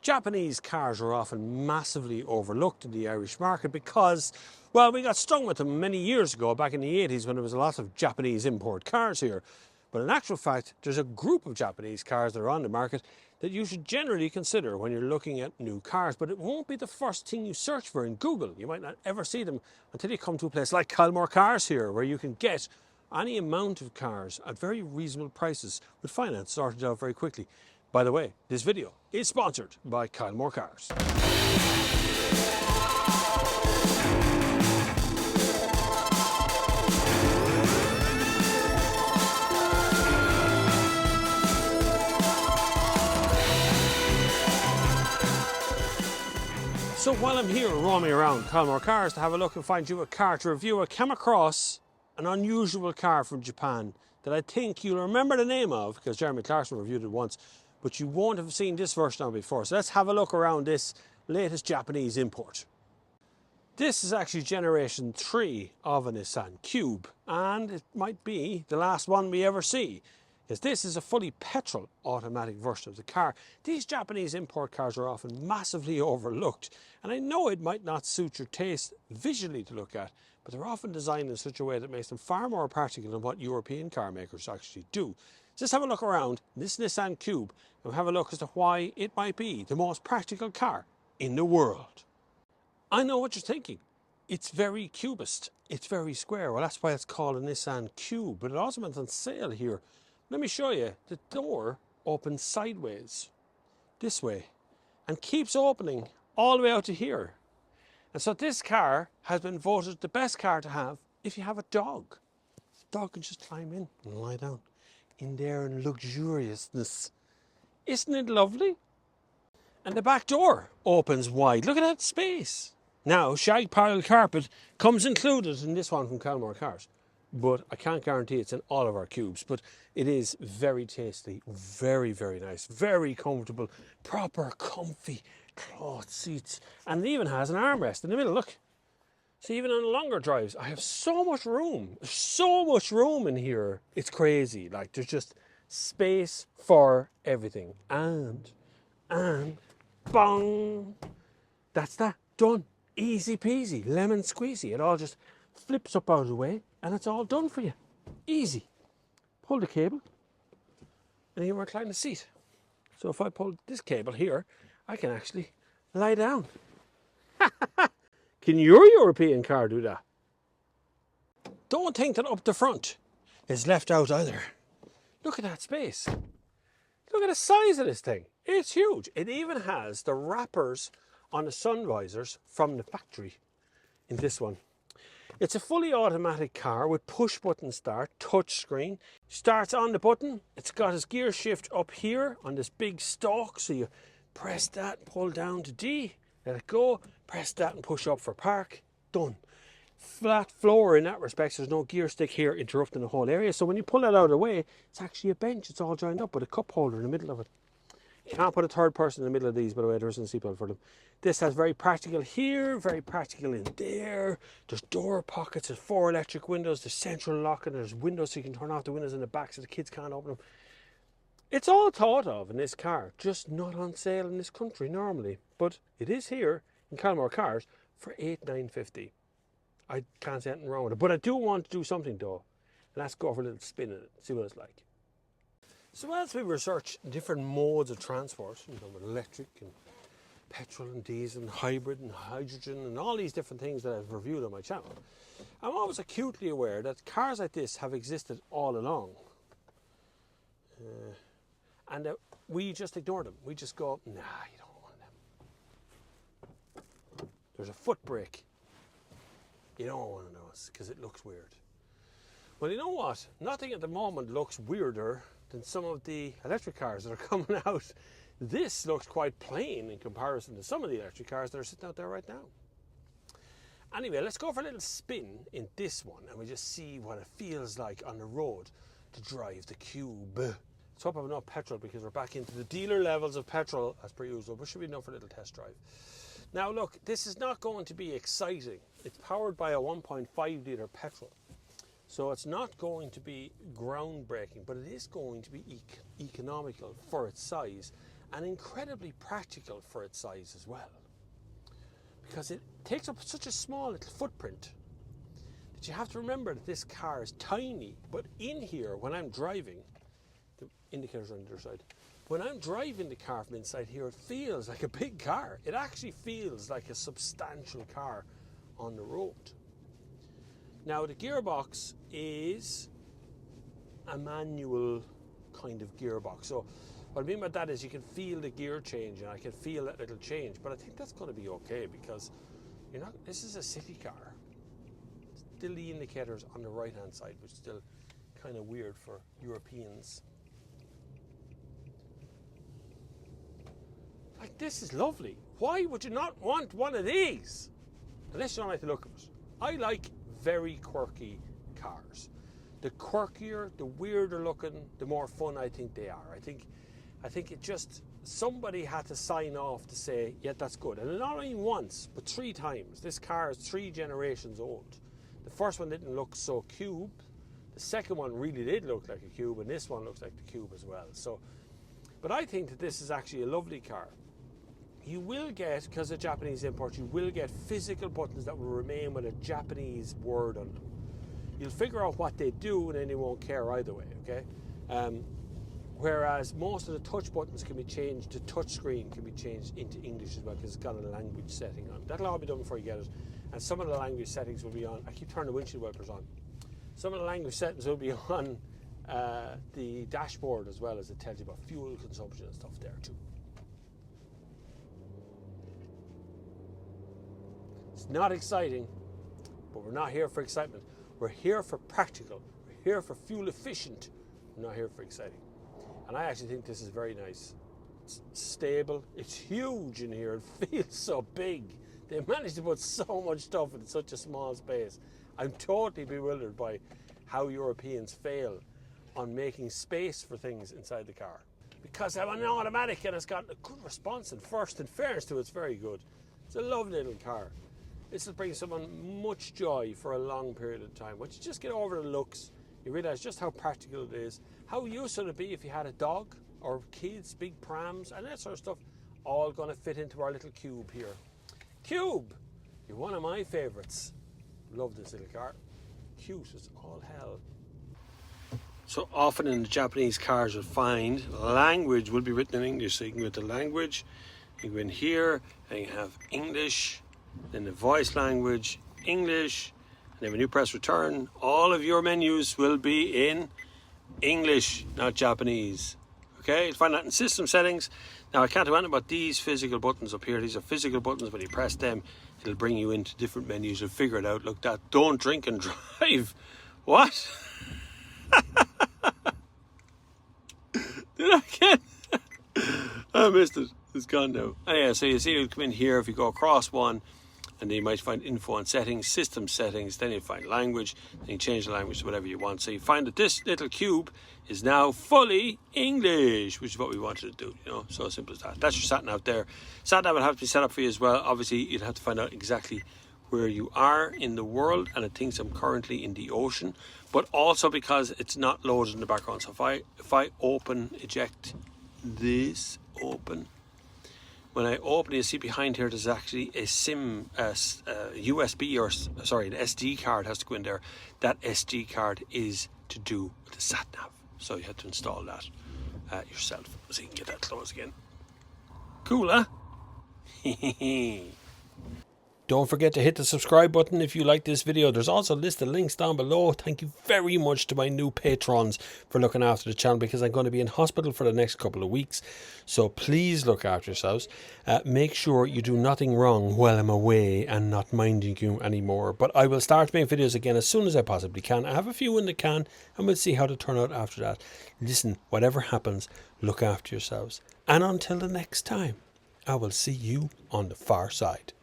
Japanese cars are often massively overlooked in the Irish market because, well, we got stung with them many years ago, back in the 80s, when there was a lot of Japanese import cars here. But in actual fact, there's a group of Japanese cars that are on the market that you should generally consider when you're looking at new cars. But it won't be the first thing you search for in Google. You might not ever see them until you come to a place like Kylemore Cars here, where you can get any amount of cars at very reasonable prices with finance sorted out very quickly. By the way, this video is sponsored by Kylemore Cars. So while I'm here roaming around Kylemore Cars to have a look and find you a car to review, I came across an unusual car from Japan that I think you'll remember the name of because Jeremy Clarkson reviewed it once, but you won't have seen this version of it before. So let's have a look around this latest Japanese import. This is actually generation 3 of a Nissan Cube, and it might be the last one we ever see, because this is a fully petrol automatic version of the car. These Japanese import cars are often massively overlooked, and I know it might not suit your taste visually to look at, but they're often designed in such a way that makes them far more practical than what European car makers actually do. So let's have a look around this Nissan Cube and have a look as to why it might be the most practical car in the world. I know what you're thinking. It's very cubist. It's very square. Well, that's why it's called a Nissan Cube, but it also went on sale here. Let me show you. The door opens sideways, this way, and keeps opening all the way out to here. And so this car has been voted the best car to have if you have a dog. The dog can just climb in and lie down in there in luxuriousness. Isn't it lovely? And the back door opens wide. Look at that space. Now, shag pile carpet comes included in this one from Kylemore Cars. But I can't guarantee it's in all of our Cubes. But it is very tasty, very, very nice, very comfortable, proper, comfy cloth seats. And it even has an armrest in the middle, look. See, even on longer drives, I have so much room. There's so much room in here. It's crazy. Like, there's just space for everything. And, bong. That's that. Done. Easy peasy. Lemon squeezy. It all just flips up out of the way and it's all done for you. Easy. Pull the cable and you recline the seat. So if I pull this cable here, I can actually lie down. Can your European car do that? Don't think that up the front is left out either. Look at that space. Look at the size of this thing. It's huge. It even has the wrappers on the sun visors from the factory in this one. It's a fully automatic car with push button start, touch screen. Starts on the button. It's got its gear shift up here on this big stalk. So you press that, pull down to D, let it go, press that and push up for park. Done. Flat floor in that respect. So there's no gear stick here interrupting the whole area. So when you pull that out of the way, it's actually a bench. It's all joined up with a cup holder in the middle of it. You can't put a third person in the middle of these, by the way. There isn't a seatbelt for them. This has very practical here, very practical in there. There's door pockets, there's 4 electric windows, there's central locking, there's windows so you can turn off the windows in the back so the kids can't open them. It's all thought of in this car, just not on sale in this country normally. But it is here in Kylemore Cars for $8,950. I can't say anything wrong with it. But I do want to do something though. And let's go for a little spin in it, see what it's like. So as we research different modes of transport, you know, with electric and petrol and diesel and hybrid and hydrogen and all these different things that I've reviewed on my channel, I'm always acutely aware that cars like this have existed all along. And we just ignore them. We just go, nah, you don't want them. There's a foot brake. You don't want to know it because it looks weird. Well, you know what? Nothing at the moment looks weirder than some of the electric cars that are coming out. This looks quite plain in comparison to some of the electric cars that are sitting out there right now. Anyway, let's go for a little spin in this one and we just see what it feels like on the road to drive the Cube. Let's hope I have enough petrol because we're back into the dealer levels of petrol as per usual, but should be enough for a little test drive. Now look, this is not going to be exciting. It's powered by a 1.5 litre petrol. So it's not going to be groundbreaking, but it is going to be economical for its size and incredibly practical for its size as well, because it takes up such a small little footprint that you have to remember that this car is tiny. But in here, when I'm driving, the indicator's on the other side, when I'm driving the car from inside here, it feels like a big car. It actually feels like a substantial car on the road. Now the gearbox is a manual kind of gearbox. So what I mean by that is you can feel the gear change, and I can feel that little change, but I think that's going to be okay, because this is a city car. Still the indicators on the right hand side, which is still kind of weird for Europeans. Like, this is lovely. Why would you not want one of these? Unless you don't like the look of it. I like very quirky cars. The quirkier, the weirder looking, the more fun I think they are. I think it just, somebody had to sign off to say, yeah, that's good. And not only once, but 3 times. This car is 3 generations old. The first one didn't look so cube. The second one really did look like a cube, and this one looks like the cube as well. So, but I think that this is actually a lovely car. You will get, because of Japanese import, you will get physical buttons that will remain with a Japanese word on them. You'll figure out what they do, and then you won't care either way, okay? Whereas most of the touch buttons can be changed, the touch screen can be changed into English as well, because it's got a language setting on. That'll all be done before you get it. And some of the language settings will be on. I keep turning the windshield wipers on. Some of the language settings will be on the dashboard as well, as it tells you about fuel consumption and stuff there too. It's not exciting, but we're not here for excitement. We're here for practical. We're here for fuel efficient. We're not here for exciting. And I actually think this is very nice. It's stable. It's huge in here. It feels so big. They managed to put so much stuff in such a small space. I'm totally bewildered by how Europeans fail on making space for things inside the car. Because I'm an automatic and it's got a good response, and first, in fairness to it, it's very good. It's a lovely little car. This will bring someone much joy for a long period of time. Once you just get over the looks, you realise just how practical it is, how useful it would be if you had a dog or kids, big prams, and that sort of stuff, all going to fit into our little cube here. Cube, you're one of my favourites. Love this little car. Cute as all hell. So often in the Japanese cars you'll find language will be written in English. So you can go to language, you go in here, and you have English, then the voice language, English, and then when you press return, all of your menus will be in English, not Japanese. Okay, you'll find that in system settings. Now I can't do anything about these physical buttons up here. These are physical buttons. When you press them, it'll bring you into different menus. You'll figure it out. Look, that don't drink and drive. What? Did I get? I missed it. It's gone now. Anyway, so you see, you'll come in here. If you go across one, and then you might find info and settings, system settings, then you find language, then you change the language to whatever you want. So you find that this little cube is now fully English, which is what we wanted to do, you know, so simple as that. That's your sat nav there. Sat nav will have to be set up for you as well. Obviously, you'll have to find out exactly where you are in the world, and it thinks I'm currently in the ocean, but also because it's not loaded in the background. So if I open, eject this, open, when I open it, you see behind here there's actually a SIM, USB, or sorry, an SD card has to go in there. That SD card is to do with the sat nav, so you have to install that yourself. So you can get that closed again. Cool, huh? Don't forget to hit the subscribe button if you like this video. There's also a list of links down below. Thank you very much to my new patrons for looking after the channel, because I'm going to be in hospital for the next couple of weeks. So please look after yourselves. Make sure you do nothing wrong while I'm away and not minding you anymore. But I will start making videos again as soon as I possibly can. I have a few in the can, and we'll see how they turn out after that. Listen, whatever happens, look after yourselves. And until the next time, I will see you on the far side.